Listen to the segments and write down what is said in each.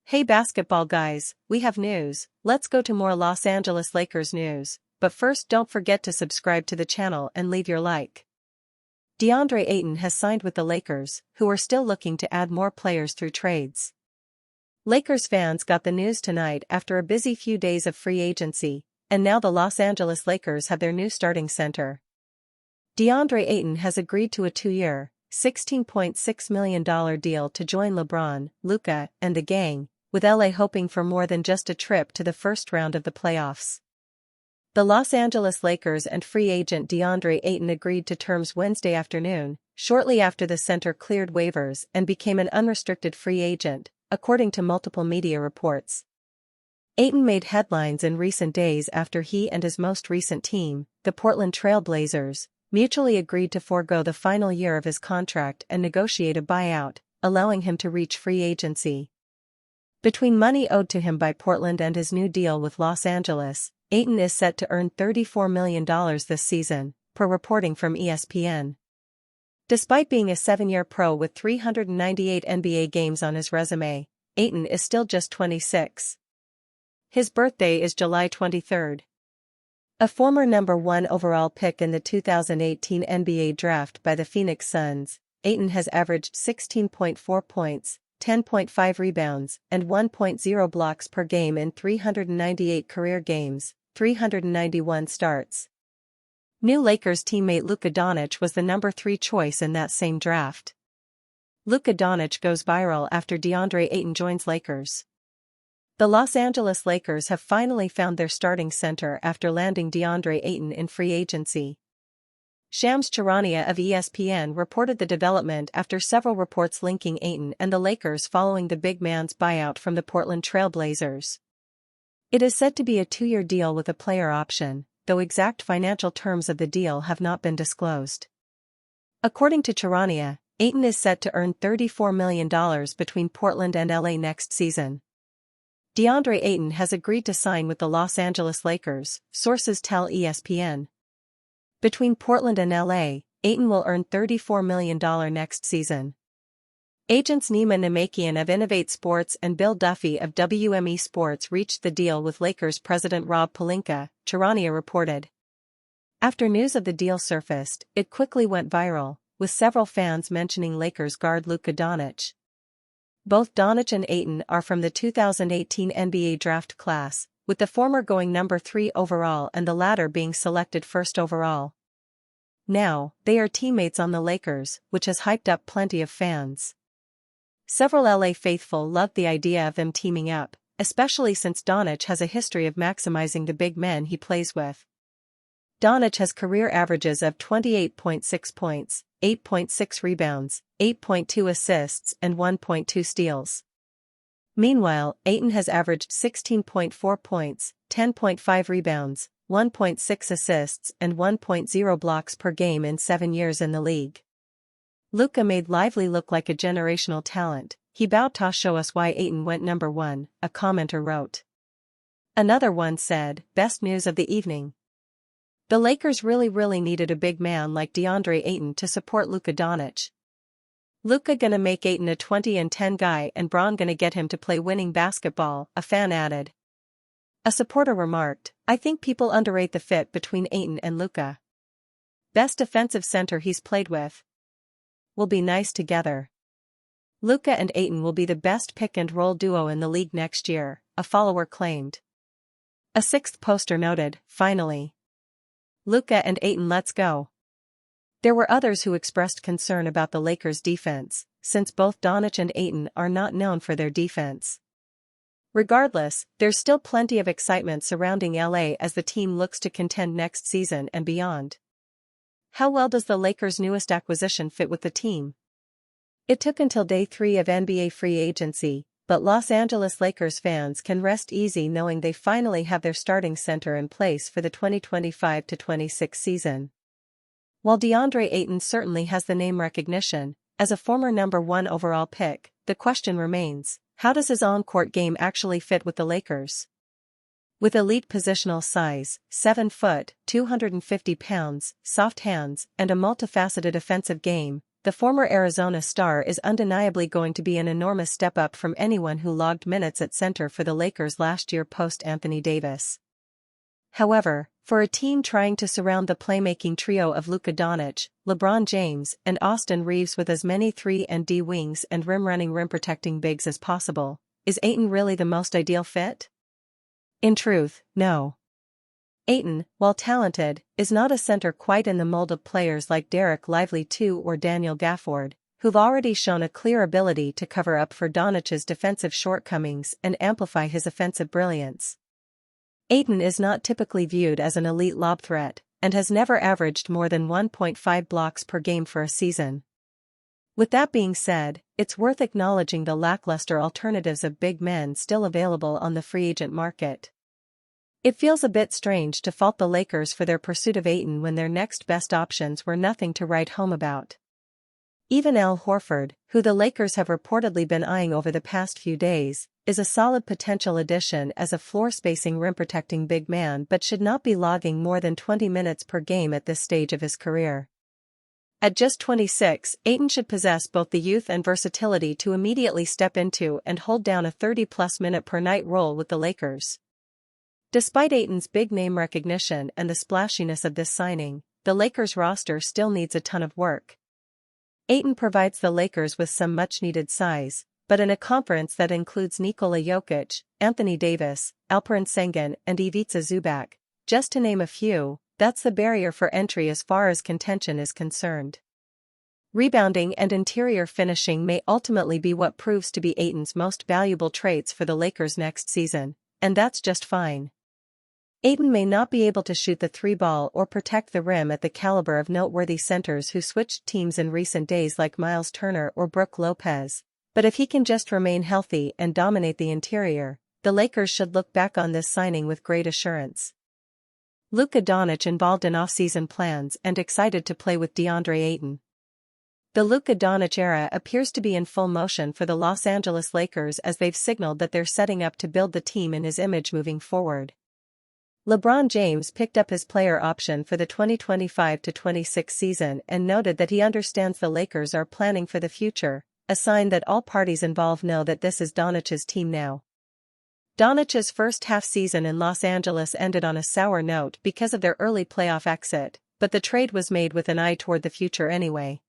Hey basketball guys, we have news. Let's go to more Los Angeles Lakers news, but first don't forget to subscribe to the channel and leave your like. Deandre Ayton has signed with the Lakers, who are still looking to add more players through trades. Lakers fans got the news tonight after a busy few days of free agency, and now the Los Angeles Lakers have their new starting center. Deandre Ayton has agreed to a 2-year, $16.6 million deal to join LeBron, Luka, and the gang, with LA hoping for more than just a trip to the first round of the playoffs. The Los Angeles Lakers and free agent Deandre Ayton agreed to terms Wednesday afternoon, shortly after the center cleared waivers and became an unrestricted free agent, according to multiple media reports. Ayton made headlines in recent days after he and his most recent team, the Portland Trail Blazers, mutually agreed to forego the final year of his contract and negotiate a buyout, allowing him to reach free agency. Between money owed to him by Portland and his new deal with Los Angeles, Ayton is set to earn $34 million this season, per reporting from ESPN. Despite being a 7-year pro with 398 NBA games on his resume, Ayton is still just 26. His birthday is July 23. A former number 1 overall pick in the 2018 NBA draft by the Phoenix Suns, Ayton has averaged 16.4 points, 10.5 rebounds, and 1.0 blocks per game in 398 career games, 391 starts. New Lakers teammate Luka Doncic was the number 3 choice in that same draft. Luka Doncic goes viral after Deandre Ayton joins Lakers. The Los Angeles Lakers have finally found their starting center after landing Deandre Ayton in free agency. Shams Charania of ESPN reported the development after several reports linking Ayton and the Lakers following the big man's buyout from the Portland Trail Blazers. It is said to be a 2-year deal with a player option, though exact financial terms of the deal have not been disclosed. According to Charania, Ayton is set to earn $34 million between Portland and LA next season. Deandre Ayton has agreed to sign with the Los Angeles Lakers, sources tell ESPN. Between Portland and LA, Ayton will earn $34 million next season. Agents Nima Namakian of Innovate Sports and Bill Duffy of WME Sports reached the deal with Lakers president Rob Pelinka, Charania reported. After news of the deal surfaced, it quickly went viral, with several fans mentioning Lakers guard Luka Doncic. Both Doncic and Ayton are from the 2018 NBA draft class, with the former going number 3 overall and the latter being selected first overall. Now, they are teammates on the Lakers, which has hyped up plenty of fans. Several LA faithful loved the idea of them teaming up, especially since Doncic has a history of maximizing the big men he plays with. Doncic has career averages of 28.6 points, 8.6 rebounds, 8.2 assists and 1.2 steals. Meanwhile, Ayton has averaged 16.4 points, 10.5 rebounds, 1.6 assists and 1.0 blocks per game in 7 years in the league. Luka made Lively look like a generational talent. He bout to show us why Ayton went number 1, a commenter wrote. Another one said, best news of the evening. The Lakers really needed a big man like Deandre Ayton to support Luka Doncic. Luka gonna make Ayton a 20-10 guy and Bron gonna get him to play winning basketball, a fan added. A supporter remarked, I think people underrate the fit between Ayton and Luka. Best defensive center he's played with. Will be nice together. Luka and Ayton will be the best pick-and-roll duo in the league next year, a follower claimed. A sixth poster noted, finally. Luka and Ayton, let's go. There were others who expressed concern about the Lakers' defense, since both Doncic and Ayton are not known for their defense. Regardless, there's still plenty of excitement surrounding LA as the team looks to contend next season and beyond. How well does the Lakers' newest acquisition fit with the team? It took until day 3 of NBA free agency, but Los Angeles Lakers fans can rest easy knowing they finally have their starting center in place for the 2025-26 season. While Deandre Ayton certainly has the name recognition, as a former number 1 overall pick, the question remains, how does his on-court game actually fit with the Lakers? With elite positional size, 7 foot, 250 pounds, soft hands, and a multifaceted offensive game, the former Arizona star is undeniably going to be an enormous step up from anyone who logged minutes at center for the Lakers last year post-Anthony Davis. However, for a team trying to surround the playmaking trio of Luka Doncic, LeBron James, and Austin Reeves with as many 3-and-D wings and rim-running rim-protecting bigs as possible, is Ayton really the most ideal fit? In truth, no. Ayton, while talented, is not a center quite in the mold of players like Derek Lively II or Daniel Gafford, who've already shown a clear ability to cover up for Doncic's defensive shortcomings and amplify his offensive brilliance. Ayton is not typically viewed as an elite lob threat, and has never averaged more than 1.5 blocks per game for a season. With that being said, it's worth acknowledging the lackluster alternatives of big men still available on the free agent market. It feels a bit strange to fault the Lakers for their pursuit of Ayton when their next best options were nothing to write home about. Even Al Horford, who the Lakers have reportedly been eyeing over the past few days, is a solid potential addition as a floor-spacing rim-protecting big man but should not be logging more than 20 minutes per game at this stage of his career. At just 26, Ayton should possess both the youth and versatility to immediately step into and hold down a 30-plus minute per night role with the Lakers. Despite Ayton's big name recognition and the splashiness of this signing, the Lakers roster still needs a ton of work. Ayton provides the Lakers with some much-needed size, but in a conference that includes Nikola Jokic, Anthony Davis, Alperen Sengun, and Ivica Zubac, just to name a few, that's the barrier for entry as far as contention is concerned. Rebounding and interior finishing may ultimately be what proves to be Ayton's most valuable traits for the Lakers next season, and that's just fine. Ayton may not be able to shoot the three ball or protect the rim at the caliber of noteworthy centers who switched teams in recent days like Miles Turner or Brook Lopez, but if he can just remain healthy and dominate the interior, the Lakers should look back on this signing with great assurance. Luka Doncic involved in off-season plans and excited to play with Deandre Ayton. The Luka Doncic era appears to be in full motion for the Los Angeles Lakers as they've signaled that they're setting up to build the team in his image moving forward. LeBron James picked up his player option for the 2025-26 season and noted that he understands the Lakers are planning for the future, a sign that all parties involved know that this is Doncic's team now. Doncic's first half-season in Los Angeles ended on a sour note because of their early playoff exit, but the trade was made with an eye toward the future anyway.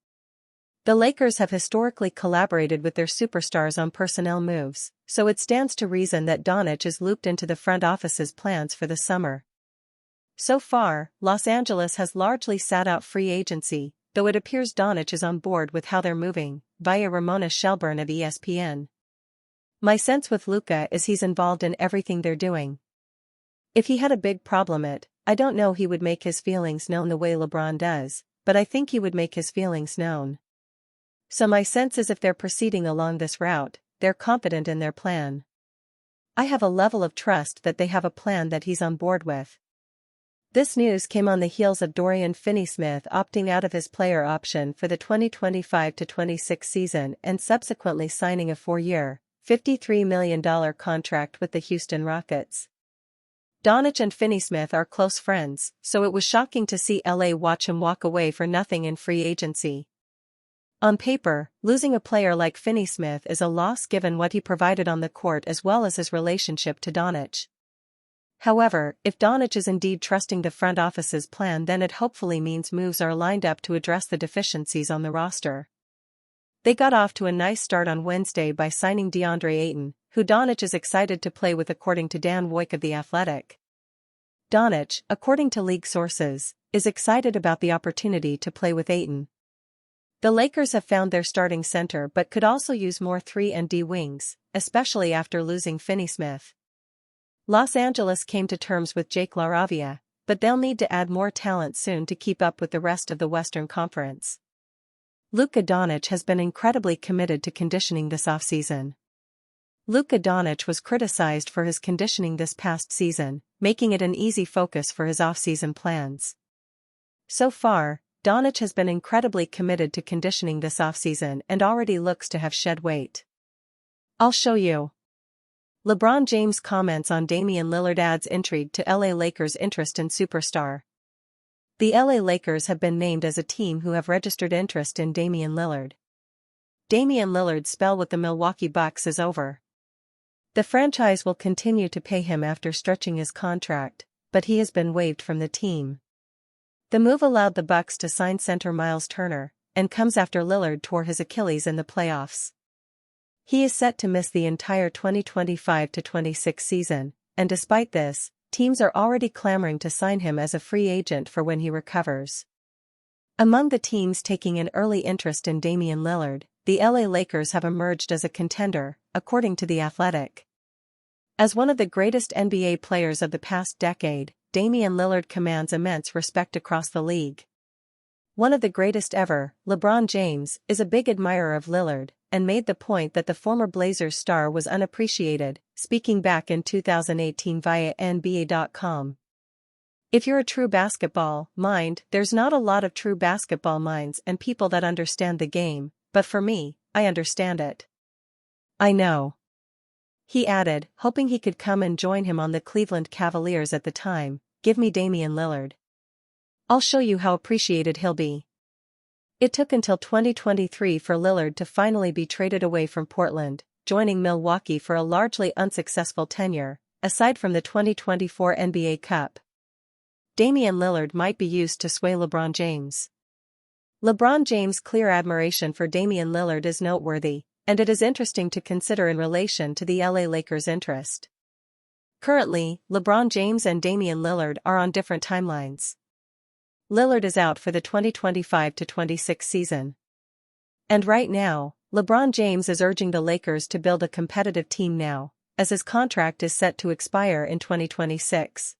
The Lakers have historically collaborated with their superstars on personnel moves, so it stands to reason that Doncic is looped into the front office's plans for the summer. So far, Los Angeles has largely sat out free agency, though it appears Doncic is on board with how they're moving, via Ramona Shelburne of ESPN. My sense with Luka is he's involved in everything they're doing. If he had a big problem I don't know he would make his feelings known the way LeBron does, but I think he would make his feelings known. So my sense is if they're proceeding along this route, they're confident in their plan. I have a level of trust that they have a plan that he's on board with. This news came on the heels of Dorian Finney-Smith opting out of his player option for the 2025-26 season and subsequently signing a 4-year, $53 million contract with the Houston Rockets. Doncic and Finney-Smith are close friends, so it was shocking to see LA watch him walk away for nothing in free agency. On paper, losing a player like Finney-Smith is a loss given what he provided on the court as well as his relationship to Doncic. However, if Doncic is indeed trusting the front office's plan, then it hopefully means moves are lined up to address the deficiencies on the roster. They got off to a nice start on Wednesday by signing Deandre Ayton, who Doncic is excited to play with according to Dan Woik of The Athletic. Doncic, according to league sources, is excited about the opportunity to play with Ayton. The Lakers have found their starting center but could also use more 3-and-D wings, especially after losing Finney-Smith. Los Angeles came to terms with Jake LaRavia, but they'll need to add more talent soon to keep up with the rest of the Western Conference. Luka Doncic has been incredibly committed to conditioning this offseason. Luka Doncic was criticized for his conditioning this past season, making it an easy focus for his offseason plans. So far, Doncic has been incredibly committed to conditioning this offseason and already looks to have shed weight. I'll show you. LeBron James comments on Damian Lillard adds intrigue to LA Lakers' interest in superstar. The LA Lakers have been named as a team who have registered interest in Damian Lillard. Damian Lillard's spell with the Milwaukee Bucks is over. The franchise will continue to pay him after stretching his contract, but he has been waived from the team. The move allowed the Bucks to sign center Miles Turner, and comes after Lillard tore his Achilles in the playoffs. He is set to miss the entire 2025-26 season, and despite this, teams are already clamoring to sign him as a free agent for when he recovers. Among the teams taking an early interest in Damian Lillard, the LA Lakers have emerged as a contender, according to The Athletic. As one of the greatest NBA players of the past decade, Damian Lillard commands immense respect across the league. One of the greatest ever, LeBron James, is a big admirer of Lillard, and made the point that the former Blazers star was unappreciated, speaking back in 2018 via NBA.com. If you're a true basketball mind, there's not a lot of true basketball minds and people that understand the game, but for me, I understand it. I know. He added, hoping he could come and join him on the Cleveland Cavaliers at the time. Give me Damian Lillard. I'll show you how appreciated he'll be. It took until 2023 for Lillard to finally be traded away from Portland, joining Milwaukee for a largely unsuccessful tenure, aside from the 2024 NBA Cup. Damian Lillard might be used to sway LeBron James. LeBron James' clear admiration for Damian Lillard is noteworthy, and it is interesting to consider in relation to the LA Lakers' interest. Currently, LeBron James and Damian Lillard are on different timelines. Lillard is out for the 2025-26 season. And right now, LeBron James is urging the Lakers to build a competitive team now, as his contract is set to expire in 2026.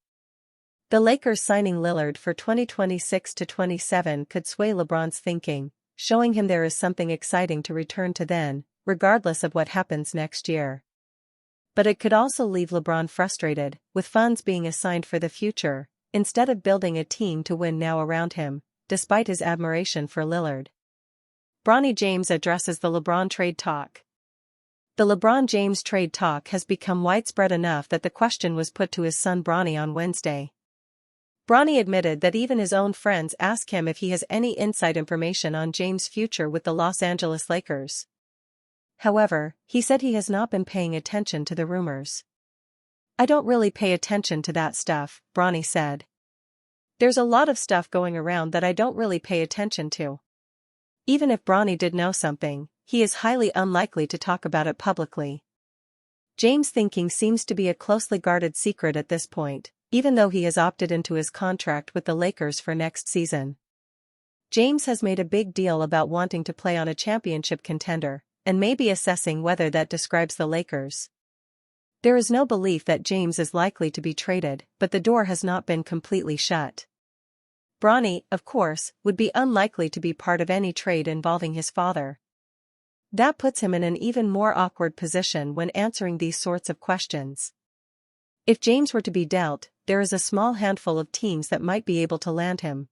The Lakers signing Lillard for 2026-27 could sway LeBron's thinking, showing him there is something exciting to return to then, regardless of what happens next year. But it could also leave LeBron frustrated, with funds being assigned for the future, instead of building a team to win now around him, despite his admiration for Lillard. Bronny James addresses the LeBron trade talk. The LeBron James trade talk has become widespread enough that the question was put to his son Bronny on Wednesday. Bronny admitted that even his own friends ask him if he has any inside information on James' future with the Los Angeles Lakers. However, he said he has not been paying attention to the rumors. I don't really pay attention to that stuff, Bronny said. There's a lot of stuff going around that I don't really pay attention to. Even if Bronny did know something, he is highly unlikely to talk about it publicly. James' thinking seems to be a closely guarded secret at this point, even though he has opted into his contract with the Lakers for next season. James has made a big deal about wanting to play on a championship contender, and may be assessing whether that describes the Lakers. There is no belief that James is likely to be traded, but the door has not been completely shut. Bronny, of course, would be unlikely to be part of any trade involving his father. That puts him in an even more awkward position when answering these sorts of questions. If James were to be dealt, there is a small handful of teams that might be able to land him.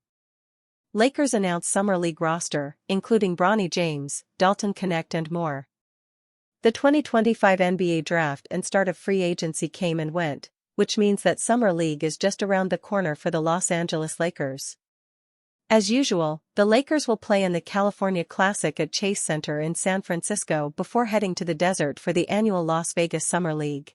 Lakers announced Summer League roster, including Bronny James, Dalton Knecht and more. The 2025 NBA draft and start of free agency came and went, which means that Summer League is just around the corner for the Los Angeles Lakers. As usual, the Lakers will play in the California Classic at Chase Center in San Francisco before heading to the desert for the annual Las Vegas Summer League.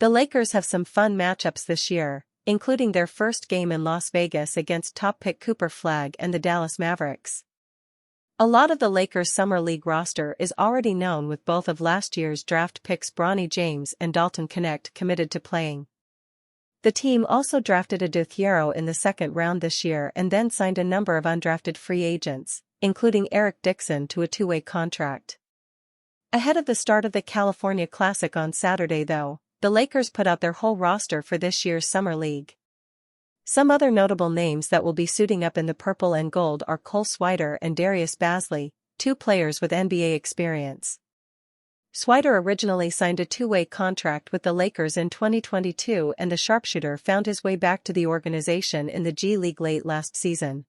The Lakers have some fun matchups this year, including their first game in Las Vegas against top pick Cooper Flagg and the Dallas Mavericks. A lot of the Lakers' Summer League roster is already known, with both of last year's draft picks Bronny James and Dalton Knecht committed to playing. The team also drafted a Deandre in the second round this year and then signed a number of undrafted free agents, including Eric Dixon, to a two-way contract. Ahead of the start of the California Classic on Saturday, though, the Lakers put out their whole roster for this year's Summer League. Some other notable names that will be suiting up in the purple and gold are Cole Swider and Darius Bazley, two players with NBA experience. Swider originally signed a two-way contract with the Lakers in 2022, and the sharpshooter found his way back to the organization in the G League late last season.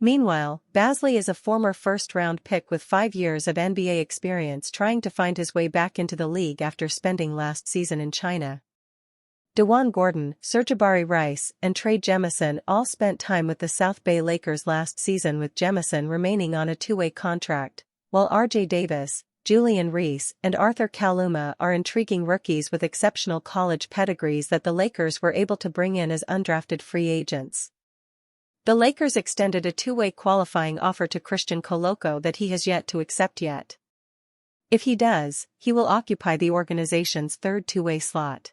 Meanwhile, Bazley is a former first-round pick with 5 years of NBA experience trying to find his way back into the league after spending last season in China. DeJuan Gordon, Sir'Jabari Rice, and Trey Jemison all spent time with the South Bay Lakers last season, with Jemison remaining on a two-way contract, while R.J. Davis, Julian Reese, and Arthur Kaluma are intriguing rookies with exceptional college pedigrees that the Lakers were able to bring in as undrafted free agents. The Lakers extended a two-way qualifying offer to Christian Koloko that he has yet to accept yet. If he does, he will occupy the organization's third two-way slot.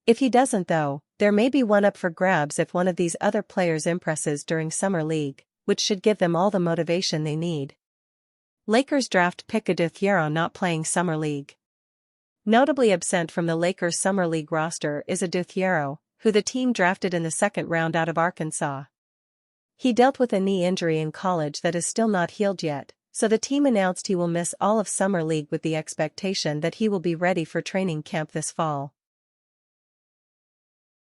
If he doesn't though, there may be one up for grabs if one of these other players impresses during Summer League, which should give them all the motivation they need. Lakers draft pick Adou Thiero not playing Summer League. Notably absent from the Lakers Summer League roster is Adou Thiero, who the team drafted in the second round out of Arkansas. He dealt with a knee injury in college that is still not healed yet, so the team announced he will miss all of Summer League with the expectation that he will be ready for training camp this fall.